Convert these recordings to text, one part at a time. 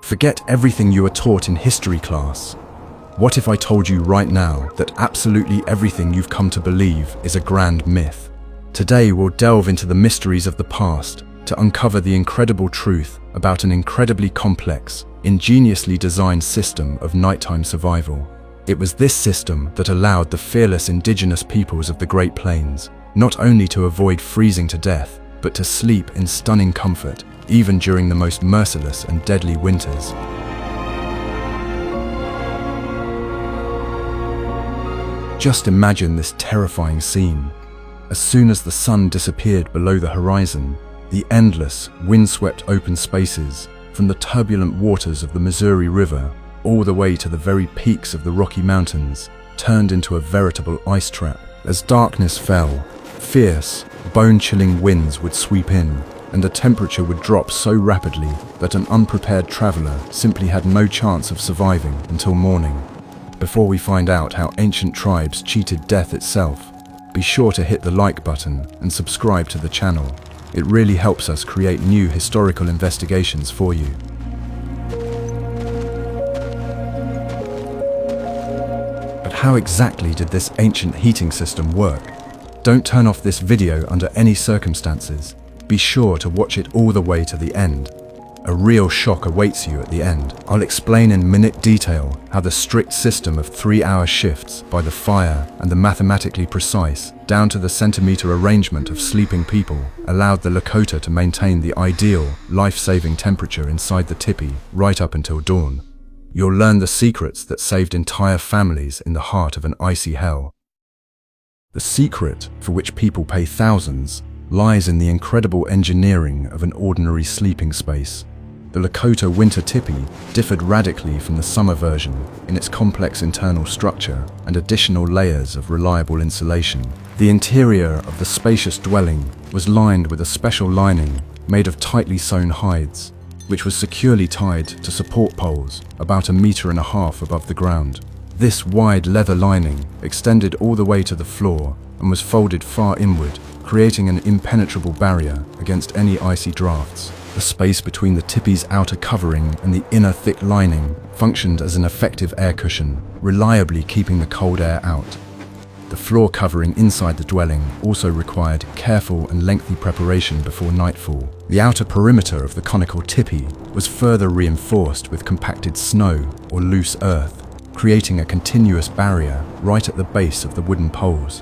Forget everything you were taught in history class. What if I told you right now that absolutely everything you've come to believe is a grand myth? Today we'll delve into the mysteries of the past to uncover the incredible truth about an incredibly complex, ingeniously designed system of nighttime survival. It was this system that allowed the fearless indigenous peoples of the Great Plains not only to avoid freezing to death, but to sleep in stunning comfort, even during the most merciless and deadly winters. Just imagine this terrifying scene. As soon as the sun disappeared below the horizon, the endless, windswept open spaces, from the turbulent waters of the Missouri River all the way to the very peaks of the Rocky Mountains, turned into a veritable ice trap. As darkness fell, fierce, bone-chilling winds would sweep in, and the temperature would drop so rapidly that an unprepared traveler simply had no chance of surviving until morning. Before we find out how ancient tribes cheated death itself, be sure to hit the like button and subscribe to the channel. It really helps us create new historical investigations for you. But how exactly did this ancient heating system work? Don't turn off this video under any circumstances. Be sure to watch it all the way to the end. A real shock awaits you at the end. I'll explain in minute detail how the strict system of 3-hour shifts by the fire and the mathematically precise, down to the centimeter arrangement of sleeping people allowed the Lakota to maintain the ideal, life-saving temperature inside the teepee right up until dawn. You'll learn the secrets that saved entire families in the heart of an icy hell. The secret, for which people pay thousands, lies in the incredible engineering of an ordinary sleeping space. The Lakota winter teepee differed radically from the summer version in its complex internal structure and additional layers of reliable insulation. The interior of the spacious dwelling was lined with a special lining made of tightly sewn hides, which was securely tied to support poles about 1.5 meters above the ground. This wide leather lining extended all the way to the floor and was folded far inward, creating an impenetrable barrier against any icy drafts. The space between the teepee's outer covering and the inner thick lining functioned as an effective air cushion, reliably keeping the cold air out. The floor covering inside the dwelling also required careful and lengthy preparation before nightfall. The outer perimeter of the conical teepee was further reinforced with compacted snow or loose earth, creating a continuous barrier right at the base of the wooden poles.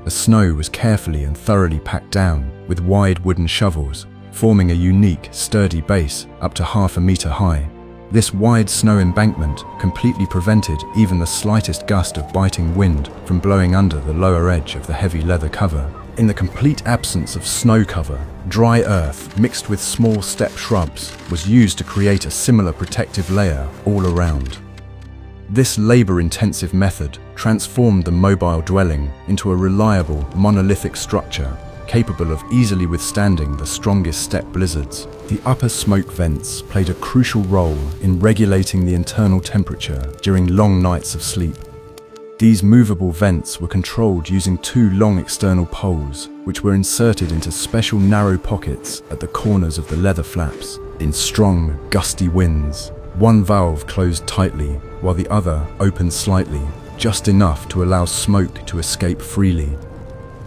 The snow was carefully and thoroughly packed down with wide wooden shovels, forming a unique, sturdy base up to 0.5 meter high. This wide snow embankment completely prevented even the slightest gust of biting wind from blowing under the lower edge of the heavy leather cover. In the complete absence of snow cover, dry earth mixed with small steppe shrubs was used to create a similar protective layer all around. This labor-intensive method transformed the mobile dwelling into a reliable, monolithic structure capable of easily withstanding the strongest steppe blizzards. The upper smoke vents played a crucial role in regulating the internal temperature during long nights of sleep. These movable vents were controlled using 2 long external poles, which were inserted into special narrow pockets at the corners of the leather flaps. In strong, gusty winds, one valve closed tightly, while the other opened slightly, just enough to allow smoke to escape freely.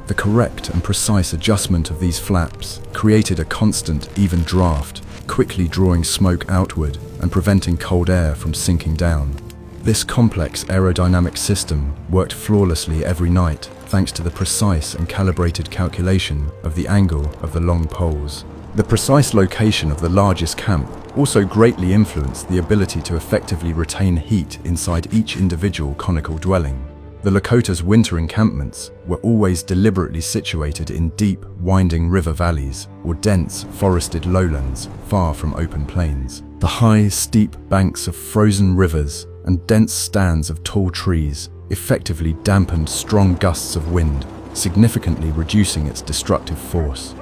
The correct and precise adjustment of these flaps created a constant, even draft, quickly drawing smoke outward and preventing cold air from sinking down. This complex aerodynamic system worked flawlessly every night thanks to the precise and calibrated calculation of the angle of the long poles. The precise location of the largest camp also greatly influenced the ability to effectively retain heat inside each individual conical dwelling. The Lakota's winter encampments were always deliberately situated in deep, winding river valleys or dense, forested lowlands far from open plains. The high, steep banks of frozen rivers and dense stands of tall trees effectively dampened strong gusts of wind, significantly reducing its destructive force.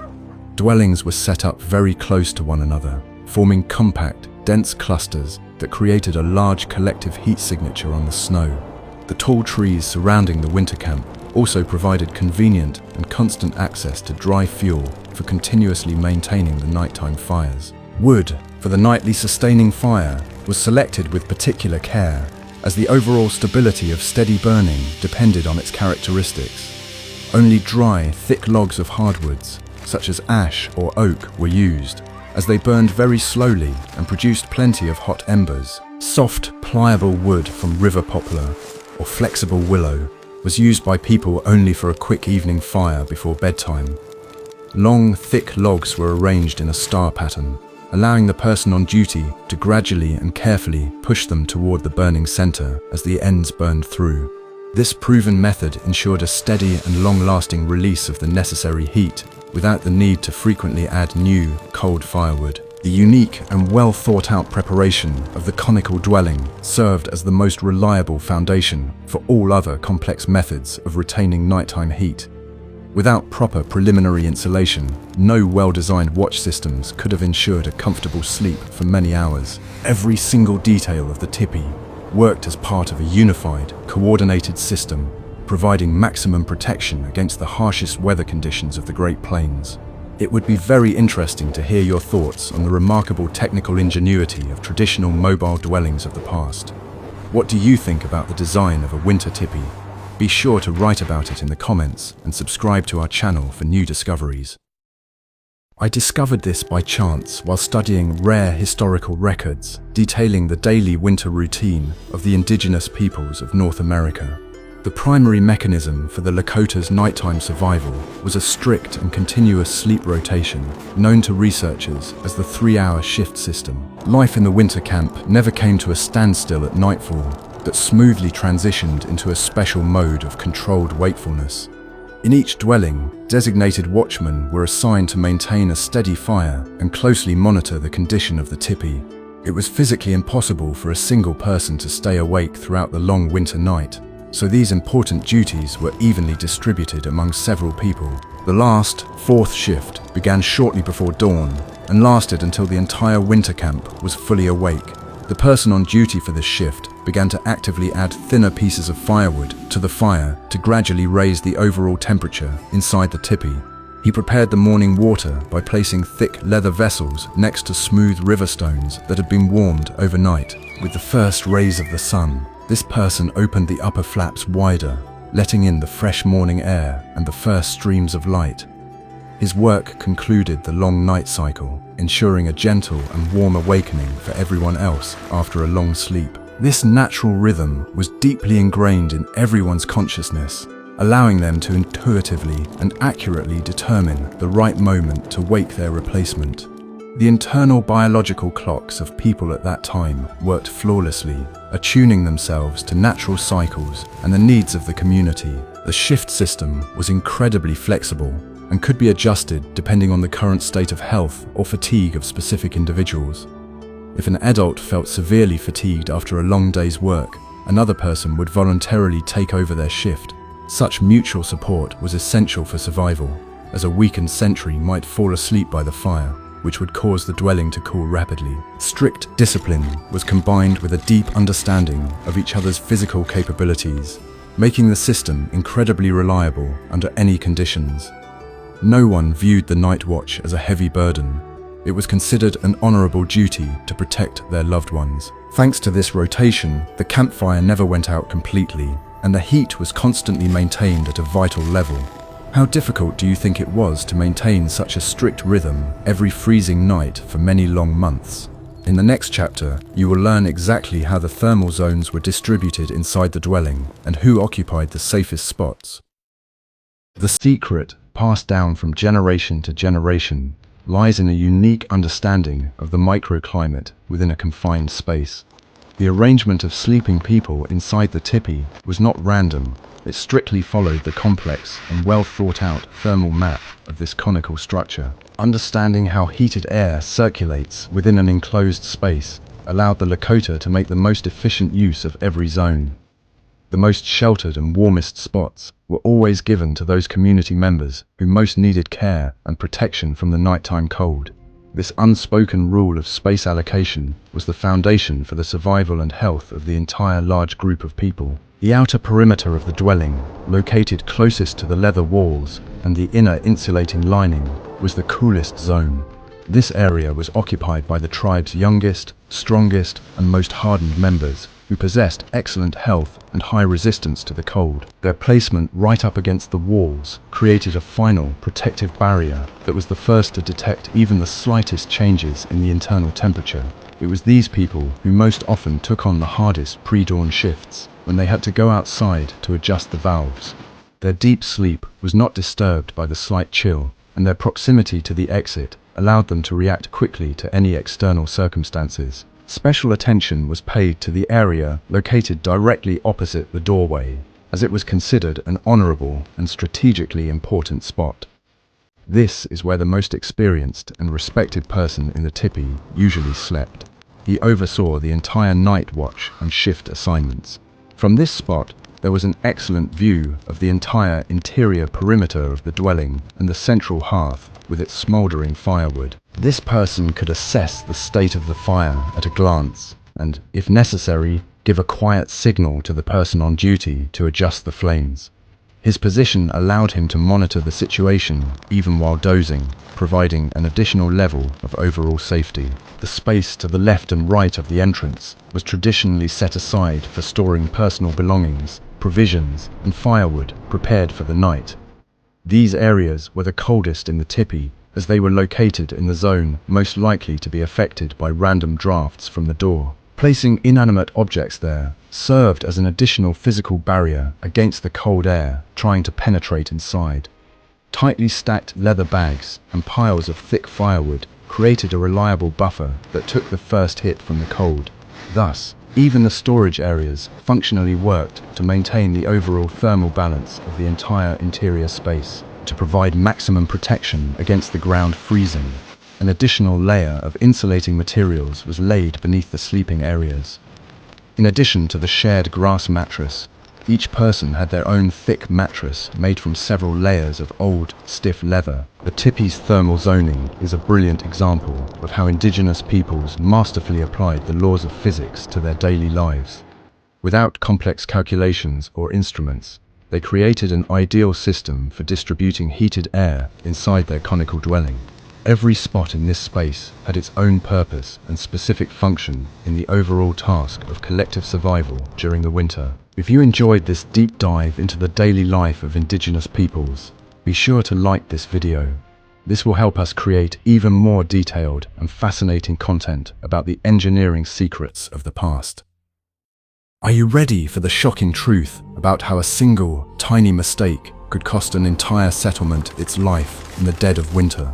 Dwellings were set up very close to one another, forming compact, dense clusters that created a large collective heat signature on the snow. The tall trees surrounding the winter camp also provided convenient and constant access to dry fuel for continuously maintaining the nighttime fires. Wood, for the nightly sustaining fire was selected with particular care, as the overall stability of steady burning depended on its characteristics. Only dry, thick logs of hardwoods, such as ash or oak, were used, as they burned very slowly and produced plenty of hot embers. Soft, pliable wood from river poplar or flexible willow was used by people only for a quick evening fire before bedtime. Long, thick logs were arranged in a star pattern, allowing the person on duty to gradually and carefully push them toward the burning center as the ends burned through. This proven method ensured a steady and long-lasting release of the necessary heat without the need to frequently add new, cold firewood. The unique and well-thought-out preparation of the conical dwelling served as the most reliable foundation for all other complex methods of retaining nighttime heat. Without proper preliminary insulation, no well-designed watch systems could have ensured a comfortable sleep for many hours. Every single detail of the tipi worked as part of a unified, coordinated system, providing maximum protection against the harshest weather conditions of the Great Plains. It would be very interesting to hear your thoughts on the remarkable technical ingenuity of traditional mobile dwellings of the past. What do you think about the design of a winter tipi? Be sure to write about it in the comments and subscribe to our channel for new discoveries. I discovered this by chance while studying rare historical records detailing the daily winter routine of the indigenous peoples of North America. The primary mechanism for the Lakota's nighttime survival was a strict and continuous sleep rotation, known to researchers as the 3-hour shift system. Life in the winter camp never came to a standstill at nightfall, but smoothly transitioned into a special mode of controlled wakefulness. In each dwelling, designated watchmen were assigned to maintain a steady fire and closely monitor the condition of the tipi. It was physically impossible for a single person to stay awake throughout the long winter night, so these important duties were evenly distributed among several people. The last, 4th shift began shortly before dawn and lasted until the entire winter camp was fully awake. The person on duty for this shift began to actively add thinner pieces of firewood to the fire to gradually raise the overall temperature inside the tipi. He prepared the morning water by placing thick leather vessels next to smooth river stones that had been warmed overnight. With the first rays of the sun, this person opened the upper flaps wider, letting in the fresh morning air and the first streams of light. His work concluded the long night cycle, ensuring a gentle and warm awakening for everyone else after a long sleep. This natural rhythm was deeply ingrained in everyone's consciousness, allowing them to intuitively and accurately determine the right moment to wake their replacement. The internal biological clocks of people at that time worked flawlessly, attuning themselves to natural cycles and the needs of the community. The shift system was incredibly flexible and could be adjusted depending on the current state of health or fatigue of specific individuals. If an adult felt severely fatigued after a long day's work, another person would voluntarily take over their shift. Such mutual support was essential for survival, as a weakened sentry might fall asleep by the fire, which would cause the dwelling to cool rapidly. Strict discipline was combined with a deep understanding of each other's physical capabilities, making the system incredibly reliable under any conditions. No one viewed the night watch as a heavy burden. It was considered an honorable duty to protect their loved ones. Thanks to this rotation, the campfire never went out completely, and the heat was constantly maintained at a vital level. How difficult do you think it was to maintain such a strict rhythm every freezing night for many long months? In the next chapter, you will learn exactly how the thermal zones were distributed inside the dwelling and who occupied the safest spots. The secret, passed down from generation to generation, lies in a unique understanding of the microclimate within a confined space. The arrangement of sleeping people inside the tipi was not random. It strictly followed the complex and well-thought-out thermal map of this conical structure. Understanding how heated air circulates within an enclosed space allowed the Lakota to make the most efficient use of every zone. The most sheltered and warmest spots were always given to those community members who most needed care and protection from the nighttime cold. This unspoken rule of space allocation was the foundation for the survival and health of the entire large group of people. The outer perimeter of the dwelling, located closest to the leather walls and the inner insulating lining, was the coolest zone. This area was occupied by the tribe's youngest, strongest, and most hardened members, who possessed excellent health and high resistance to the cold. Their placement right up against the walls created a final protective barrier that was the first to detect even the slightest changes in the internal temperature. It was these people who most often took on the hardest pre-dawn shifts when they had to go outside to adjust the valves. Their deep sleep was not disturbed by the slight chill, and their proximity to the exit allowed them to react quickly to any external circumstances. Special attention was paid to the area located directly opposite the doorway, as it was considered an honorable and strategically important spot. This is where the most experienced and respected person in the tipi usually slept. He oversaw the entire night watch and shift assignments. From this spot, there was an excellent view of the entire interior perimeter of the dwelling and the central hearth with its smoldering firewood. This person could assess the state of the fire at a glance and, if necessary, give a quiet signal to the person on duty to adjust the flames. His position allowed him to monitor the situation even while dozing, providing an additional level of overall safety. The space to the left and right of the entrance was traditionally set aside for storing personal belongings, provisions, and firewood prepared for the night. These areas were the coldest in the tipi, as they were located in the zone most likely to be affected by random drafts from the door. Placing inanimate objects there served as an additional physical barrier against the cold air trying to penetrate inside. Tightly stacked leather bags and piles of thick firewood created a reliable buffer that took the first hit from the cold. Thus, even the storage areas functionally worked to maintain the overall thermal balance of the entire interior space. To provide maximum protection against the ground freezing, an additional layer of insulating materials was laid beneath the sleeping areas. In addition to the shared grass mattress, each person had their own thick mattress made from several layers of old, stiff leather. The tipi's thermal zoning is a brilliant example of how indigenous peoples masterfully applied the laws of physics to their daily lives. Without complex calculations or instruments, they created an ideal system for distributing heated air inside their conical dwelling. Every spot in this space had its own purpose and specific function in the overall task of collective survival during the winter. If you enjoyed this deep dive into the daily life of indigenous peoples, be sure to like this video. This will help us create even more detailed and fascinating content about the engineering secrets of the past. Are you ready for the shocking truth about how a single, tiny mistake could cost an entire settlement its life in the dead of winter?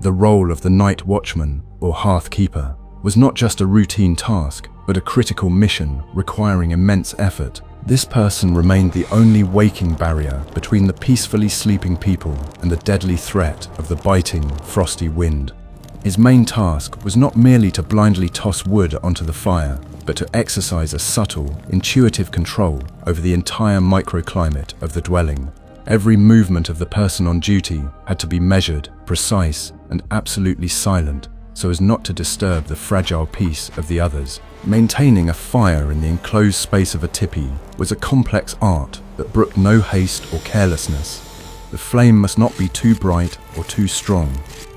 The role of the night watchman, or hearth keeper, was not just a routine task, but a critical mission requiring immense effort. This person remained the only waking barrier between the peacefully sleeping people and the deadly threat of the biting, frosty wind. His main task was not merely to blindly toss wood onto the fire, but to exercise a subtle, intuitive control over the entire microclimate of the dwelling. Every movement of the person on duty had to be measured, precise, and absolutely silent, so as not to disturb the fragile peace of the others. Maintaining a fire in the enclosed space of a tipi was a complex art that brooked no haste or carelessness. The flame must not be too bright or too strong,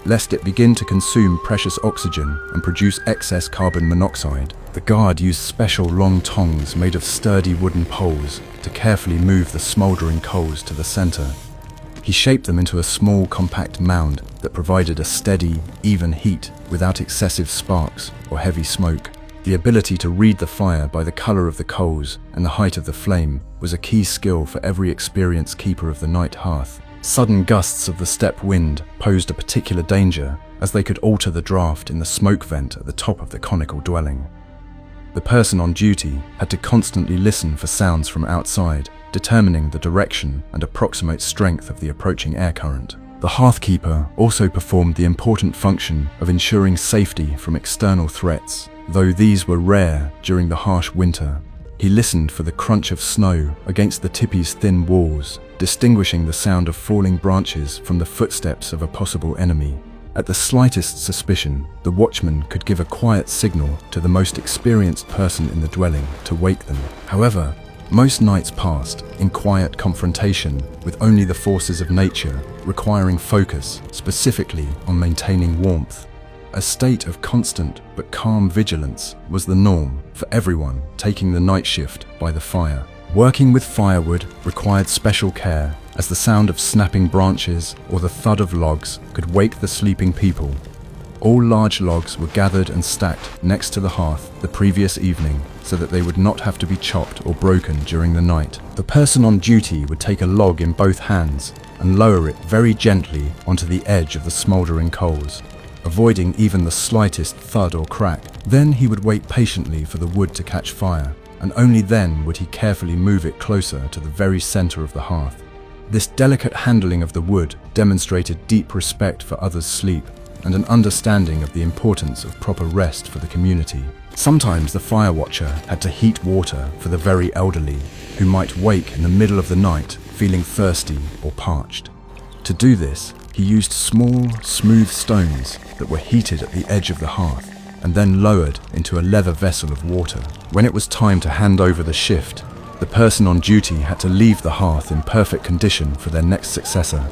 lest it begin to consume precious oxygen and produce excess carbon monoxide. The guard used special long tongs made of sturdy wooden poles to carefully move the smoldering coals to the center. He shaped them into a small, compact mound that provided a steady, even heat without excessive sparks or heavy smoke. The ability to read the fire by the color of the coals and the height of the flame was a key skill for every experienced keeper of the night hearth. Sudden gusts of the steppe wind posed a particular danger, as they could alter the draft in the smoke vent at the top of the conical dwelling. The person on duty had to constantly listen for sounds from outside, determining the direction and approximate strength of the approaching air current. The hearthkeeper also performed the important function of ensuring safety from external threats, though these were rare during the harsh winter. He listened for the crunch of snow against the tipi's thin walls, distinguishing the sound of falling branches from the footsteps of a possible enemy. At the slightest suspicion, the watchman could give a quiet signal to the most experienced person in the dwelling to wake them. However, most nights passed in quiet confrontation with only the forces of nature, requiring focus specifically on maintaining warmth. A state of constant but calm vigilance was the norm for everyone taking the night shift by the fire. Working with firewood required special care, as the sound of snapping branches or the thud of logs could wake the sleeping people. All large logs were gathered and stacked next to the hearth the previous evening so that they would not have to be chopped or broken during the night. The person on duty would take a log in both hands and lower it very gently onto the edge of the smouldering coals, avoiding even the slightest thud or crack. Then he would wait patiently for the wood to catch fire, and only then would he carefully move it closer to the very center of the hearth. This delicate handling of the wood demonstrated deep respect for others' sleep and an understanding of the importance of proper rest for the community. Sometimes the fire watcher had to heat water for the very elderly, who might wake in the middle of the night feeling thirsty or parched. To do this, he used small, smooth stones that were heated at the edge of the hearth and then lowered into a leather vessel of water. When it was time to hand over the shift, the person on duty had to leave the hearth in perfect condition for their next successor.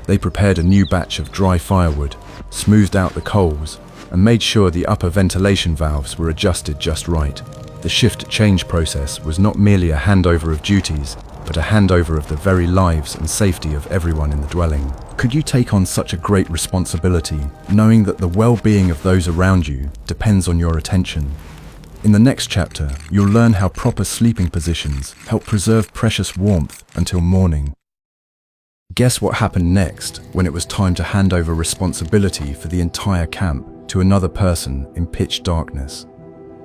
They prepared a new batch of dry firewood, smoothed out the coals, and made sure the upper ventilation valves were adjusted just right. The shift change process was not merely a handover of duties, but a handover of the very lives and safety of everyone in the dwelling. Could you take on such a great responsibility, knowing that the well-being of those around you depends on your attention? In the next chapter, you'll learn how proper sleeping positions help preserve precious warmth until morning. Guess what happened next when it was time to hand over responsibility for the entire camp to another person in pitch darkness?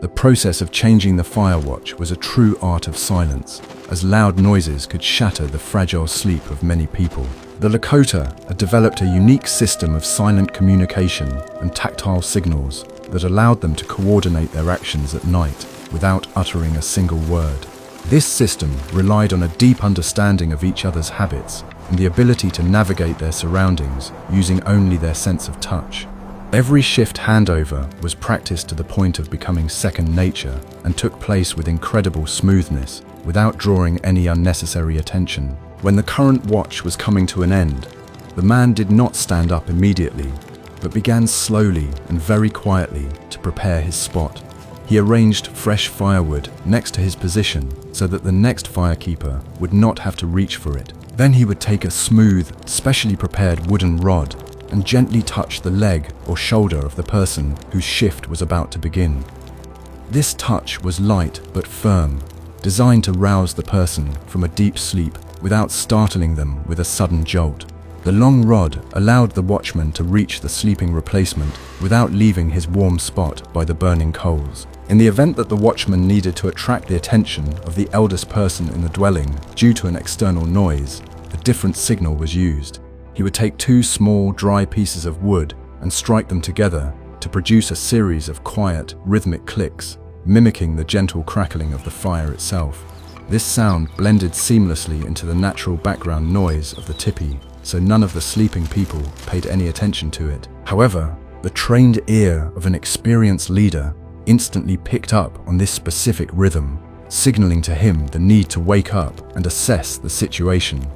The process of changing the fire watch was a true art of silence, as loud noises could shatter the fragile sleep of many people. The Lakota had developed a unique system of silent communication and tactile signals that allowed them to coordinate their actions at night without uttering a single word. This system relied on a deep understanding of each other's habits and the ability to navigate their surroundings using only their sense of touch. Every shift handover was practiced to the point of becoming second nature and took place with incredible smoothness, without drawing any unnecessary attention. When the current watch was coming to an end, the man did not stand up immediately, but began slowly and very quietly to prepare his spot. He arranged fresh firewood next to his position so that the next firekeeper would not have to reach for it. Then he would take a smooth, specially prepared wooden rod and gently touch the leg or shoulder of the person whose shift was about to begin. This touch was light but firm, designed to rouse the person from a deep sleep without startling them with a sudden jolt. The long rod allowed the watchman to reach the sleeping replacement without leaving his warm spot by the burning coals. In the event that the watchman needed to attract the attention of the eldest person in the dwelling due to an external noise, a different signal was used. He would take two small, dry pieces of wood and strike them together to produce a series of quiet, rhythmic clicks, mimicking the gentle crackling of the fire itself. This sound blended seamlessly into the natural background noise of the tipi, so none of the sleeping people paid any attention to it. However, the trained ear of an experienced leader instantly picked up on this specific rhythm, signaling to him the need to wake up and assess the situation.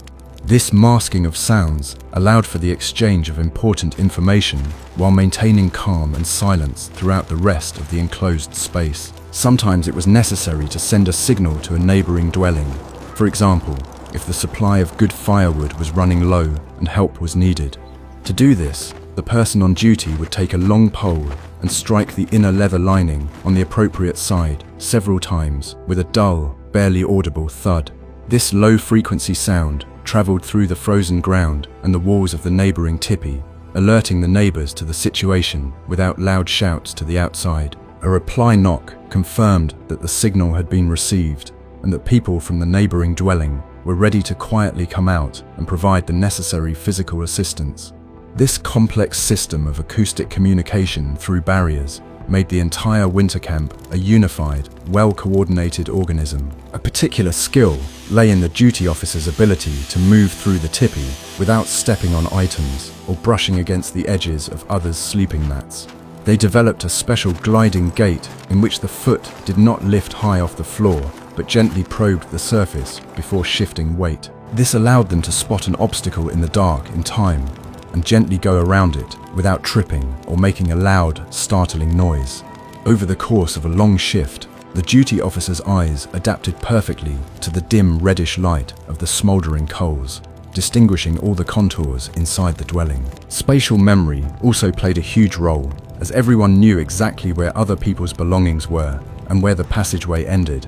This masking of sounds allowed for the exchange of important information while maintaining calm and silence throughout the rest of the enclosed space. Sometimes it was necessary to send a signal to a neighboring dwelling. For example, if the supply of good firewood was running low and help was needed. To do this, the person on duty would take a long pole and strike the inner leather lining on the appropriate side several times with a dull, barely audible thud. This low-frequency sound traveled through the frozen ground and the walls of the neighboring tipi, alerting the neighbors to the situation without loud shouts to the outside. A reply knock confirmed that the signal had been received and that people from the neighboring dwelling were ready to quietly come out and provide the necessary physical assistance. This complex system of acoustic communication through barriers made the entire winter camp a unified, well-coordinated organism. A particular skill lay in the duty officer's ability to move through the tipi without stepping on items or brushing against the edges of others' sleeping mats. They developed a special gliding gait in which the foot did not lift high off the floor, but gently probed the surface before shifting weight. This allowed them to spot an obstacle in the dark in time, and gently go around it without tripping or making a loud, startling noise. Over the course of a long shift, the duty officer's eyes adapted perfectly to the dim reddish light of the smoldering coals, distinguishing all the contours inside the dwelling. Spatial memory also played a huge role, as everyone knew exactly where other people's belongings were and where the passageway ended.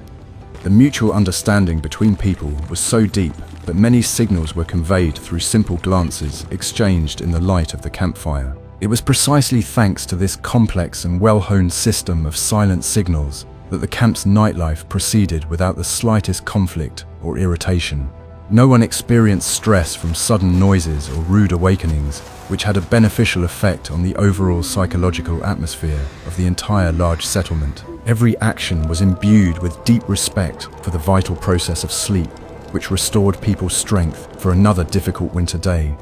The mutual understanding between people was so deep that many signals were conveyed through simple glances exchanged in the light of the campfire. It was precisely thanks to this complex and well-honed system of silent signals that the camp's nightlife proceeded without the slightest conflict or irritation. No one experienced stress from sudden noises or rude awakenings, which had a beneficial effect on the overall psychological atmosphere of the entire large settlement. Every action was imbued with deep respect for the vital process of sleep, which restored people's strength for another difficult winter day.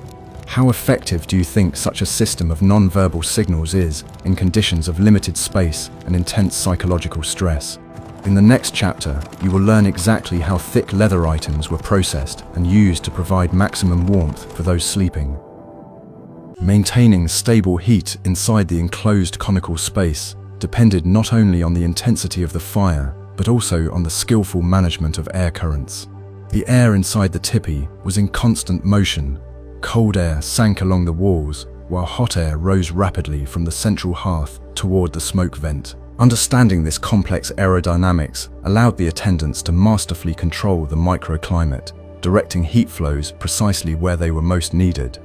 How effective do you think such a system of non-verbal signals is in conditions of limited space and intense psychological stress? In the next chapter, you will learn exactly how thick leather items were processed and used to provide maximum warmth for those sleeping. Maintaining stable heat inside the enclosed conical space depended not only on the intensity of the fire, but also on the skillful management of air currents. The air inside the tipi was in constant motion. Cold air sank along the walls, while hot air rose rapidly from the central hearth toward the smoke vent. Understanding this complex aerodynamics allowed the attendants to masterfully control the microclimate, directing heat flows precisely where they were most needed.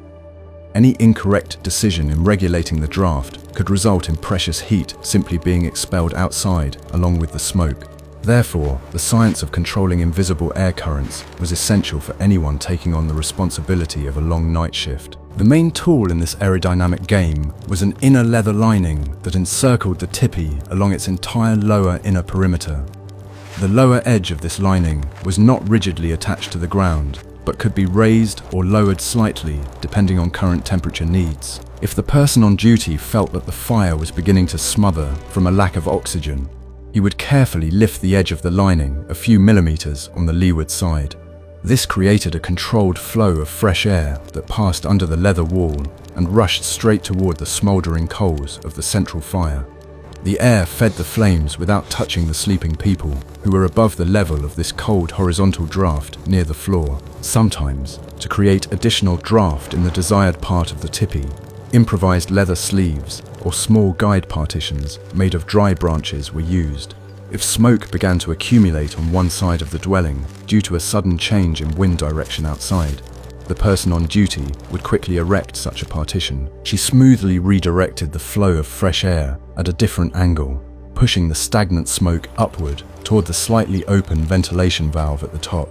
Any incorrect decision in regulating the draft could result in precious heat simply being expelled outside along with the smoke. Therefore, the science of controlling invisible air currents was essential for anyone taking on the responsibility of a long night shift. The main tool in this aerodynamic game was an inner leather lining that encircled the tipi along its entire lower inner perimeter. The lower edge of this lining was not rigidly attached to the ground, but could be raised or lowered slightly depending on current temperature needs. If the person on duty felt that the fire was beginning to smother from a lack of oxygen, he would carefully lift the edge of the lining a few millimeters on the leeward side. This created a controlled flow of fresh air that passed under the leather wall and rushed straight toward the smoldering coals of the central fire. The air fed the flames without touching the sleeping people, who were above the level of this cold horizontal draft near the floor. Sometimes, to create additional draft in the desired part of the tipi, improvised leather sleeves or small guide partitions made of dry branches were used. If smoke began to accumulate on one side of the dwelling due to a sudden change in wind direction outside, the person on duty would quickly erect such a partition. She smoothly redirected the flow of fresh air at a different angle, pushing the stagnant smoke upward toward the slightly open ventilation valve at the top.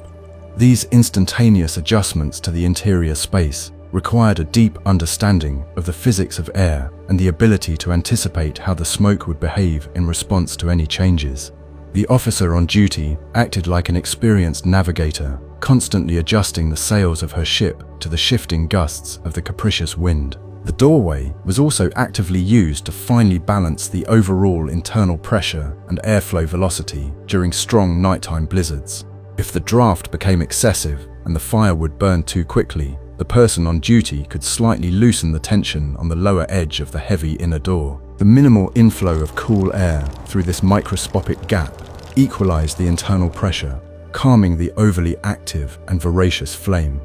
These instantaneous adjustments to the interior space required a deep understanding of the physics of air and the ability to anticipate how the smoke would behave in response to any changes. The officer on duty acted like an experienced navigator, constantly adjusting the sails of her ship to the shifting gusts of the capricious wind. The doorway was also actively used to finely balance the overall internal pressure and airflow velocity during strong nighttime blizzards. If the draft became excessive and the fire would burn too quickly, the person on duty could slightly loosen the tension on the lower edge of the heavy inner door. The minimal inflow of cool air through this microscopic gap equalized the internal pressure, calming the overly active and voracious flame.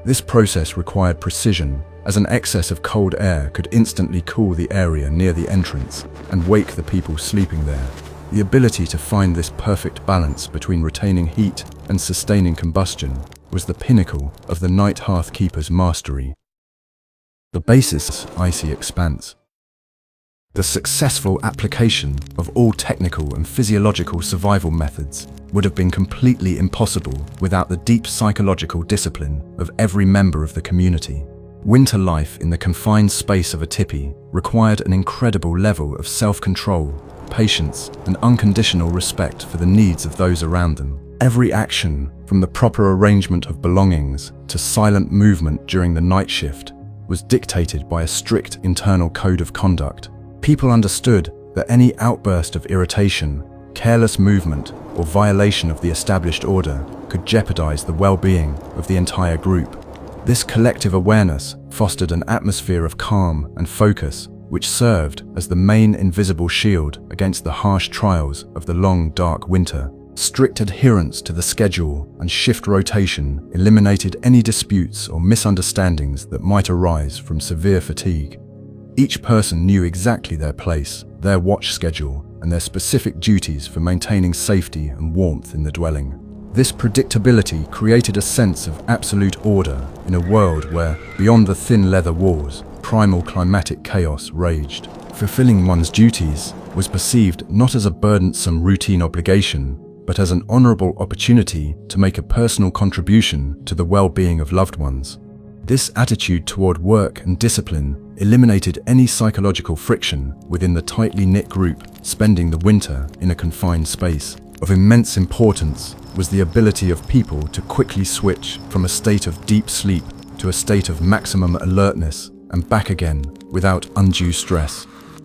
This process required precision, as an excess of cold air could instantly cool the area near the entrance and wake the people sleeping there. The ability to find this perfect balance between retaining heat and sustaining combustion was the pinnacle of the night hearth keeper's mastery. The basis of icy expanse. The successful application of all technical and physiological survival methods would have been completely impossible without the deep psychological discipline of every member of the community. Winter life in the confined space of a tipi required an incredible level of self-control, patience, and unconditional respect for the needs of those around them. Every action, from the proper arrangement of belongings to silent movement during the night shift, was dictated by a strict internal code of conduct. People understood that any outburst of irritation, careless movement, or violation of the established order could jeopardize the well-being of the entire group. This collective awareness fostered an atmosphere of calm and focus, which served as the main invisible shield against the harsh trials of the long, dark winter. Strict adherence to the schedule and shift rotation eliminated any disputes or misunderstandings that might arise from severe fatigue. Each person knew exactly their place, their watch schedule, and their specific duties for maintaining safety and warmth in the dwelling. This predictability created a sense of absolute order in a world where, beyond the thin leather walls, primal climatic chaos raged. Fulfilling one's duties was perceived not as a burdensome routine obligation, but as an honorable opportunity to make a personal contribution to the well-being of loved ones. This attitude toward work and discipline eliminated any psychological friction within the tightly knit group spending the winter in a confined space. Of immense importance was the ability of people to quickly switch from a state of deep sleep to a state of maximum alertness and back again without undue stress.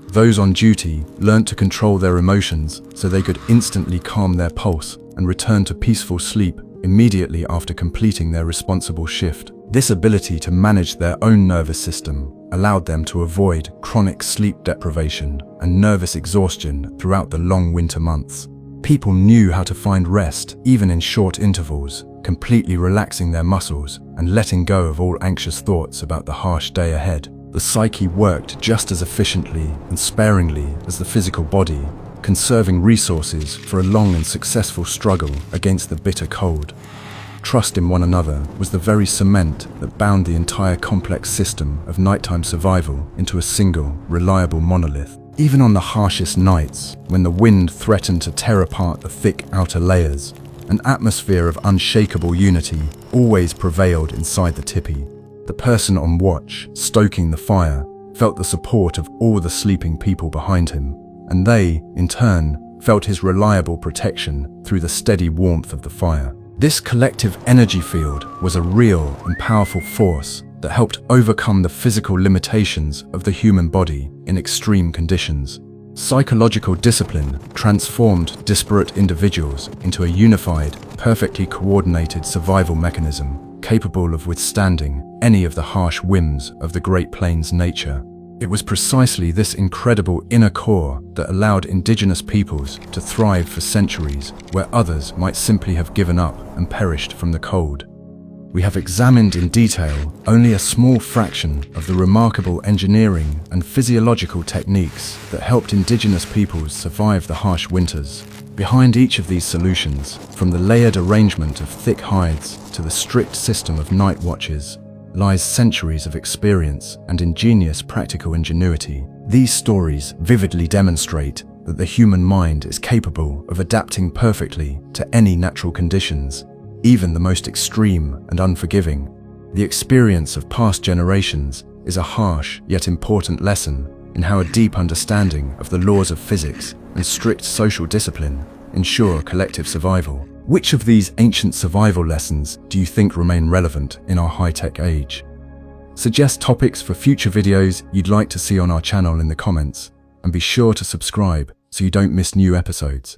Those on duty learned to control their emotions so they could instantly calm their pulse and return to peaceful sleep immediately after completing their responsible shift. This ability to manage their own nervous system allowed them to avoid chronic sleep deprivation and nervous exhaustion throughout the long winter months. People knew how to find rest even in short intervals, completely relaxing their muscles and letting go of all anxious thoughts about the harsh day ahead. The psyche worked just as efficiently and sparingly as the physical body, conserving resources for a long and successful struggle against the bitter cold. Trust in one another was the very cement that bound the entire complex system of nighttime survival into a single, reliable monolith. Even on the harshest nights, when the wind threatened to tear apart the thick outer layers, an atmosphere of unshakable unity always prevailed inside the tipi. The person on watch, stoking the fire, felt the support of all the sleeping people behind him, and they, in turn, felt his reliable protection through the steady warmth of the fire. This collective energy field was a real and powerful force that helped overcome the physical limitations of the human body in extreme conditions. Psychological discipline transformed disparate individuals into a unified, perfectly coordinated survival mechanism capable of withstanding any of the harsh whims of the Great Plains' nature. It was precisely this incredible inner core that allowed indigenous peoples to thrive for centuries where others might simply have given up and perished from the cold. We have examined in detail only a small fraction of the remarkable engineering and physiological techniques that helped indigenous peoples survive the harsh winters. Behind each of these solutions, from the layered arrangement of thick hides to the strict system of night watches, lies centuries of experience and ingenious practical ingenuity. These stories vividly demonstrate that the human mind is capable of adapting perfectly to any natural conditions, even the most extreme and unforgiving. The experience of past generations is a harsh yet important lesson in how a deep understanding of the laws of physics and strict social discipline ensure collective survival. Which of these ancient survival lessons do you think remain relevant in our high-tech age? Suggest topics for future videos you'd like to see on our channel in the comments, and be sure to subscribe so you don't miss new episodes.